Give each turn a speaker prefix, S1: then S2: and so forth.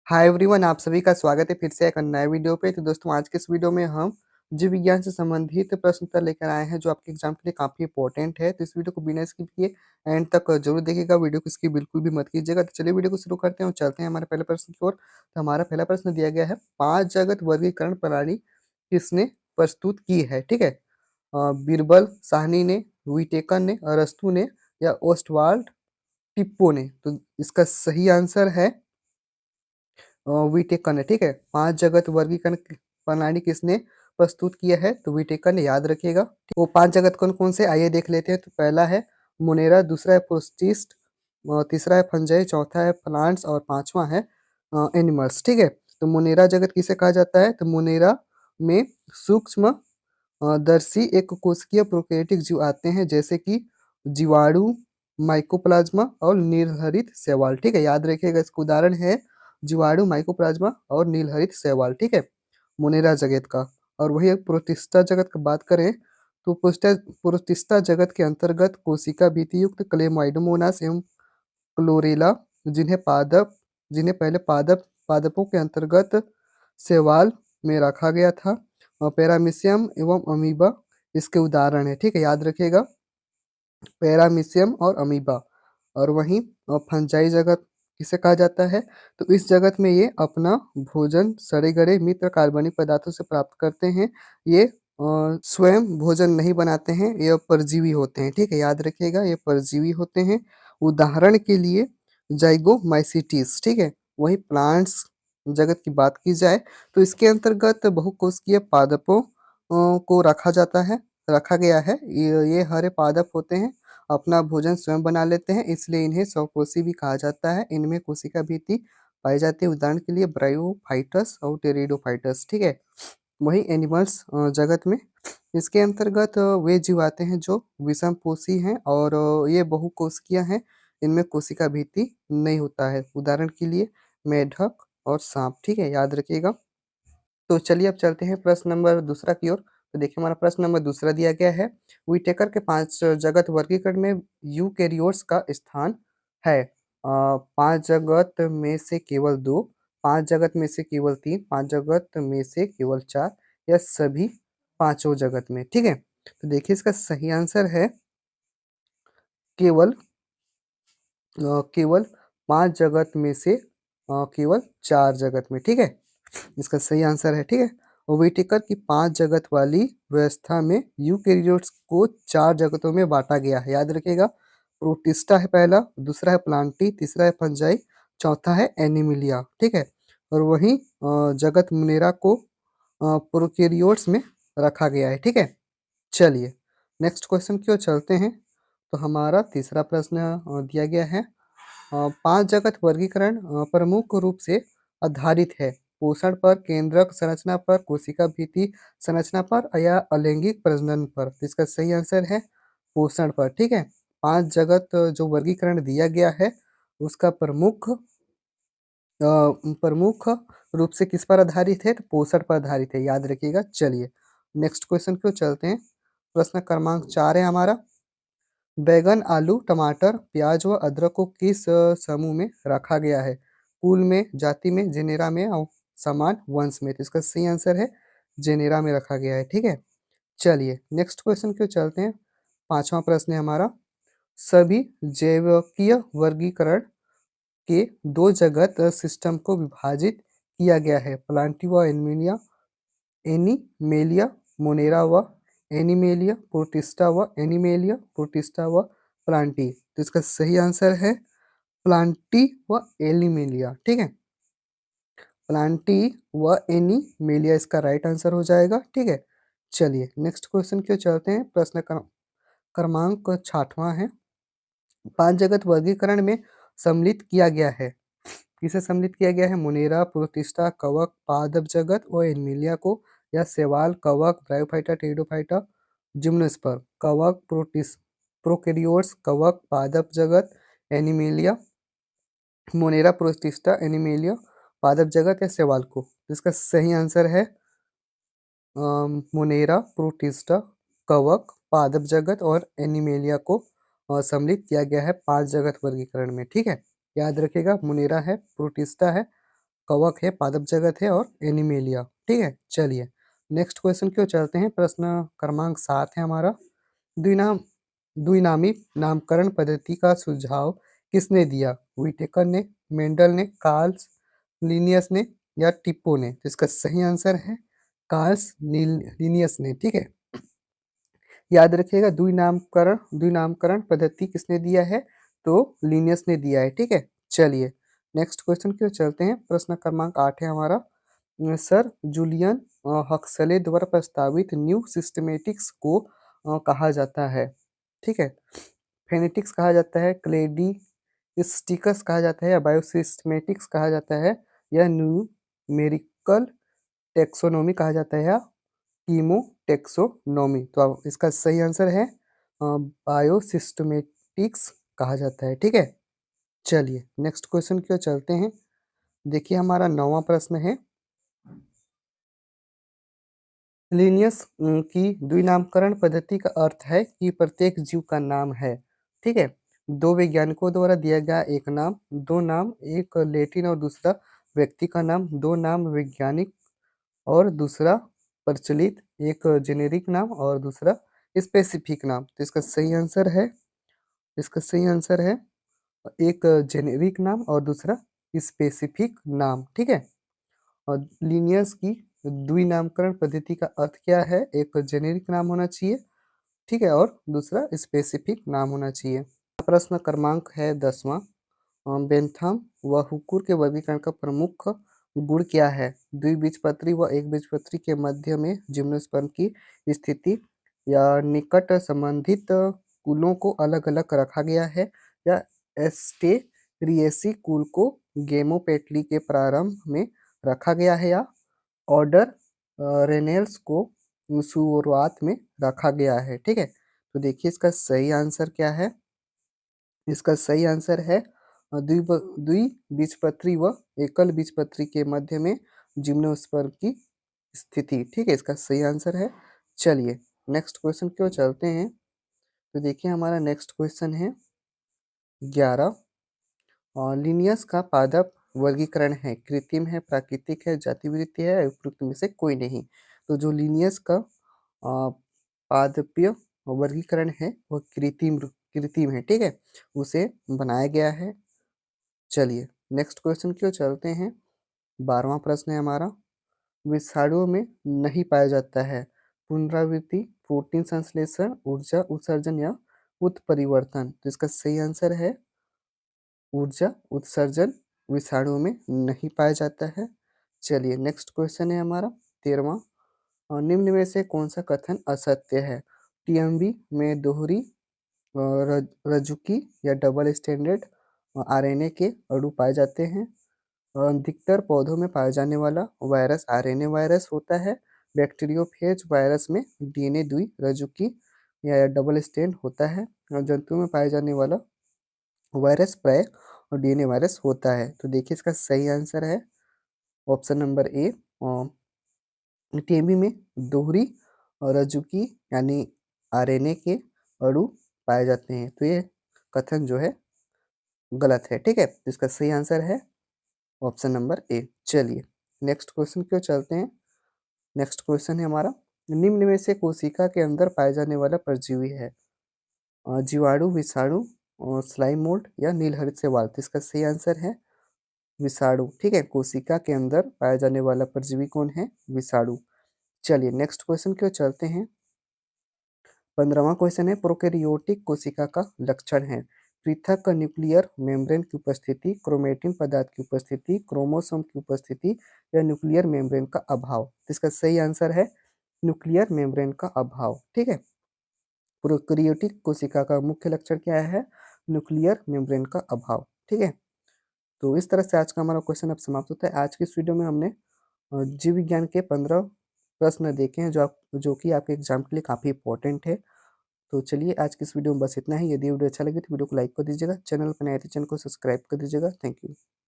S1: Hi everyone, आप सभी का स्वागत है फिर से एक नए वीडियो पे। तो दोस्तों, आज के इस वीडियो में हम जीव विज्ञान से संबंधित प्रश्न उत्तर लेकर आए हैं जो आपके एग्जाम के लिए काफी इंपॉर्टेंट है। तो इस वीडियो को बिना स्किप किए एंड तक जरूर देखिएगा, वीडियो को स्किप बिल्कुल भी मत कीजिएगा। तो चलिए वीडियो को शुरू करते हैं और चलते हैं हमारे पहले प्रश्न की ओर। तो हमारा पहला प्रश्न दिया गया है, पांच जगत वर्गीकरण प्रणाली किसने प्रस्तुत की है? ठीक है। बीरबल साहनी ने, विटेकर ने, अरस्तु ने या ओस्टवाल्ड टिप्पो ने? तो इसका सही आंसर है विटेकर ने। ठीक है। पांच जगत वर्गीकरण प्रणाली किसने प्रस्तुत किया है? तो विटेकर ने, याद रखिएगा। वो पांच जगत कौन कौन से, आइए देख लेते हैं। तो पहला है मोनेरा, दूसरा है प्रोटिस्ट, तीसरा है फंजाई, चौथा है प्लांट्स और पांचवा है एनिमल्स। ठीक है। तो मोनेरा जगत किसे कहा जाता है? तो मोनेरा में सूक्ष्म दर्शी एक कोशिकीय प्रोकैरियोटिक जीव आते हैं, जैसे कि जीवाणु, माइकोप्लाज्मा और नीलहरित शैवाल। ठीक है, याद रखिएगा। इसका उदाहरण है जीवाणु, माइकोप्लाज्मा और नीलहरित शैवाल। ठीक है, मोनेरा जगत का। और वही एक प्रोटिस्टा जगत की बात करें तो प्रोटिस्टा जगत के अंतर्गत कोशिका भीति युक्त क्लेमाइडोमोनास एवं क्लोरेला, जिन्हें पहले पादपों के अंतर्गत शैवाल में रखा गया था। पैरामीशियम एवं अमीबा इसके उदाहरण है। ठीक है, याद रखिएगा, पैरामीशियम और अमीबा। और वहीं फंजाई जगत किसे कहा जाता है? तो इस जगत में ये अपना भोजन सड़े गले मित्र कार्बनिक पदार्थों से प्राप्त करते हैं। ये स्वयं भोजन नहीं बनाते हैं, ये परजीवी होते हैं। ठीक है, याद रखिएगा, ये परजीवी होते हैं। उदाहरण के लिए जाइगोमाइसिटीज। ठीक है। वही प्लांट्स जगत की बात की जाए तो इसके अंतर्गत बहुकोशिकीय पादपों को रखा गया है। ये हरे पादप होते हैं, अपना भोजन स्वयं बना लेते हैं, इसलिए इन्हें स्वकोषी भी कहा जाता है। इनमें कोशिका भित्ति पाई जाती है, उदाहरण के लिए ब्रायोफाइटस और टेरिडोफाइटस। ठीक है। वही एनिमल्स जगत में इसके अंतर्गत वे जीव आते हैं जो विषमपोषी हैं और ये बहुकोशिकीय हैं। इनमें कोशिका भित्ति नहीं होता है, उदाहरण के लिए मेढक और सांप। ठीक है, याद रखिएगा। तो चलिए अब चलते हैं प्रश्न नंबर दूसरा की ओर। तो देखिए, हमारा प्रश्न नंबर दूसरा दिया गया है, विटेकर के पांच जगत वर्गीकरण में यूकेरियोट्स का स्थान है। पांच जगत में से केवल दो, पांच जगत में से केवल तीन, पांच जगत में से केवल चार, या सभी पांचों जगत में? ठीक है। तो देखिए, इसका सही आंसर है केवल केवल पांच जगत में से केवल चार जगत में। ठीक है, इसका सही आंसर है। ठीक है। और व्हिटेकर की पांच जगत वाली व्यवस्था में यूकेरियोट्स को चार जगतों में बांटा गया है, याद रखिएगा। प्रोटिस्टा है पहला, दूसरा है प्लांटी, तीसरा है फंजाई, चौथा है एनिमिलिया। ठीक है। और वही जगत मुनेरा को प्रोकैरियोट्स में रखा गया है। ठीक है। चलिए नेक्स्ट क्वेश्चन की ओर चलते हैं। तो हमारा तीसरा प्रश्न दिया गया है, पांच जगत वर्गीकरण प्रमुख रूप से आधारित है पोषण पर, केंद्रक संरचना पर, कोशिका भित्ति संरचना पर या अलैंगिक प्रजनन पर? तो इसका सही आंसर है पोषण पर। ठीक है। पांच जगत जो वर्गीकरण दिया गया है उसका प्रमुख रूप से किस पर आधारित है? तो पोषण पर आधारित है, याद रखिएगा। चलिए नेक्स्ट क्वेश्चन की ओर चलते हैं। प्रश्न क्रमांक 4 है हमारा, बैगन, आलू, टमाटर, प्याज व अदरक को किस समूह में रखा गया है? कुल में, जाति में, जेनेरा में और समान वंश में? तो इसका सही आंसर है जेनेरा में रखा गया है। ठीक है। चलिए नेक्स्ट क्वेश्चन की ओर चलते हैं। पांचवा प्रश्न है हमारा, सभी जैविकीय वर्गीकरण के दो जगत सिस्टम को विभाजित किया गया है, प्लांटी व एनिमेलिया, मोनेरा व एनिमेलिया, प्रोटिस्टा व प्लांटी? तो इसका सही आंसर है प्लांटी व एनिमेलिया। ठीक है, प्लांटी व एनिमेलिया इसका राइट आंसर हो जाएगा। ठीक है। चलिए नेक्स्ट क्वेश्चन की ओर चलते हैं। प्रश्न क्रमांक 6वां है, पांच जगत वर्गीकरण में सम्मिलित किया गया है, किसे सम्मिलित किया गया है? मोनेरा, प्रोटिस्टा, कवक, पादप जगत और एनिमिलिया को, या शैवाल, कवक, ब्रायोफाइटा, टेरिडोफाइटा, जिम्नोस्पर्म? कवक, प्रोकैरियोट्स, कवक, पादप जगत, एनिमिलिया, मोनेरा, प्रोटिस्टा, एनिमिलिया, पादप जगत या शैवाल को? तो इसका सही आंसर है मोनेरा, प्रोटिस्टा, कवक, पादप जगत और एनिमेलिया को सम्मिलित किया गया है पांच जगत वर्गीकरण में। ठीक है, याद रखिएगा, मोनेरा है, प्रोटिस्टा है, कवक है, पादप जगत है और एनिमेलिया। ठीक है, चलिए नेक्स्ट क्वेश्चन की ओर चलते हैं। प्रश्न क्रमांक 7 है हमारा। द्विनाम द्विनामी नामकरण पद्धति का सुझाव किसने दिया? व्हिटेकर ने, मेंडल ने, कार्ल्स लिनियस ने या टिप्पो ने? तो इसका सही आंसर है लिनियस ने। ठीक है, याद रखिएगा द्विनामकरण पद्धति किसने दिया है? तो लिनियस ने दिया है। ठीक है, चलिए नेक्स्ट क्वेश्चन की ओर चलते हैं। प्रश्न क्रमांक 8 है हमारा। सर जूलियन हक्सले द्वारा प्रस्तावित न्यू सिस्टमेटिक्स को कहा जाता है? ठीक है, फेनेटिक्स कहा जाता है, क्लेडिस्टिक्स कहा जाता है या बायोसिस्टमेटिक्स कहा जाता है या न्यूमेरिकल टेक्सोनोमी कहा जाता है या कीमोटेक्सोनोमी? तो अब इसका सही आंसर है बायोसिस्टमेटिक्स कहा जाता है। ठीक है, चलिए नेक्स्ट क्वेश्चन की ओर चलते हैं। देखिए हमारा 9वां प्रश्न है। लिनियस की द्विनामकरण पद्धति का अर्थ है कि प्रत्येक जीव का नाम है। ठीक है, दो वैज्ञानिकों द्वारा दिया गया एक नाम, दो नाम, एक लैटिन और दूसरा व्यक्ति का नाम, दो नाम वैज्ञानिक और दूसरा प्रचलित, एक जेनेरिक नाम और दूसरा स्पेसिफिक नाम। तो इसका सही आंसर है एक जेनेरिक नाम और दूसरा स्पेसिफिक नाम। ठीक है, और लिनियस की द्विनामकरण पद्धति का अर्थ क्या है? एक जेनेरिक नाम होना चाहिए, ठीक है, और दूसरा स्पेसिफिक नाम होना चाहिए। प्रश्न क्रमांक है 10वां। बेंथम व हुक्कुर के वर्गीकरण का प्रमुख गुण क्या है? द्विबीजपत्री व एकबीजपत्री के मध्य में जिम्नोस्पर्म की स्थिति या निकट संबंधित कुलों को अलग अलग रखा गया है या एस्टेरिएसी कुल को गेमोपेटली के प्रारंभ में रखा गया है या ऑर्डर रेनेल्स को शुरुआत में रखा गया है। ठीक है, तो देखिए इसका सही आंसर क्या है? इसका सही आंसर है द्विबीजपत्री व एकल बीजपत्री के मध्य में जिम्नोस्पर्म की स्थिति। ठीक है, इसका सही आंसर है। चलिए नेक्स्ट क्वेश्चन की ओर चलते हैं। तो देखिए हमारा नेक्स्ट क्वेश्चन है 11। लिनियस का पादप वर्गीकरण है, कृत्रिम है, प्राकृतिक है, जातिवृत्ति है, उपयुक्त में से कोई नहीं। तो जो लिनियस का पादपीय वर्गीकरण है वह कृत्रिम है। ठीक है, उसे बनाया गया है। चलिए नेक्स्ट क्वेश्चन की ओर चलते हैं। 12वां प्रश्न है हमारा। विषाणुओं में नहीं पाया जाता है पुनरावृत्ति, प्रोटीन संश्लेषण, ऊर्जा उत्सर्जन या उत्परिवर्तन? तो इसका सही आंसर है ऊर्जा उत्सर्जन विषाणुओं में नहीं पाया जाता है। चलिए नेक्स्ट क्वेश्चन है हमारा 13वां। और निम्न में से कौन सा कथन असत्य है? टीएमबी में दोहरी रज्जुकी या डबल स्टैंडर्ड आरएनए के अणु पाए जाते हैं। अधिकतर पौधों में पाया जाने वाला वायरस आरएनए वायरस होता है। बैक्टीरियोफेज वायरस में डीएनए द्विरज्जुकी या डबल स्टैंड होता है। और जंतुओं में पाए जाने वाला वायरस प्राय और डीएनए वायरस होता है। तो देखिए इसका सही आंसर है ऑप्शन नंबर ए। टीएमबी में दोहरी रज्जुकी यानी आरएनए के अणु पाए जाते हैं। तो ये कथन जो है गलत है। ठीक है, इसका सही आंसर है ऑप्शन नंबर ए। चलिए नेक्स्ट क्वेश्चन की ओर चलते हैं। नेक्स्ट क्वेश्चन है हमारा। निम्न में से कोशिका के अंदर पाए जाने वाला परजीवी है? जीवाणु, विषाणु, स्लाइम मोल्ड या नीलहरित शैवाल? तो इसका सही आंसर है विषाणु। ठीक है, कोशिका के अंदर पाया जाने वाला परजीवी कौन है? विषाणु। चलिए नेक्स्ट क्वेश्चन की ओर चलते हैं। 15वां क्वेश्चन है प्रोकैरियोटिक कोशिका का लक्षण है पृथक न्यूक्लियर मेम्ब्रेन की उपस्थिति, क्रोमेटिन पदार्थ की उपस्थिति, क्रोमोसोम की उपस्थिति या न्यूक्लियर मेम्ब्रेन का अभाव? तो इसका सही आंसर है न्यूक्लियर मेम्ब्रेन का अभाव। ठीक है, प्रोकैरियोटिक कोशिका का मुख्य लक्षण क्या है? न्यूक्लियर मेम्ब्रेन का अभाव। ठीक है, तो इस तरह से आज का हमारा क्वेश्चन अब समाप्त होता है। आज की इस वीडियो में हमने जीव विज्ञान के 15 प्रश्न देखे हैं जो कि आपके एग्जाम के लिए काफ़ी इंपॉर्टेंट है। तो चलिए आज की इस वीडियो में बस इतना ही। यदि वीडियो अच्छा लगे तो वीडियो को लाइक कर दीजिएगा, चैनल पर नए हैं तो चैनल को सब्सक्राइब कर दीजिएगा। Thank you.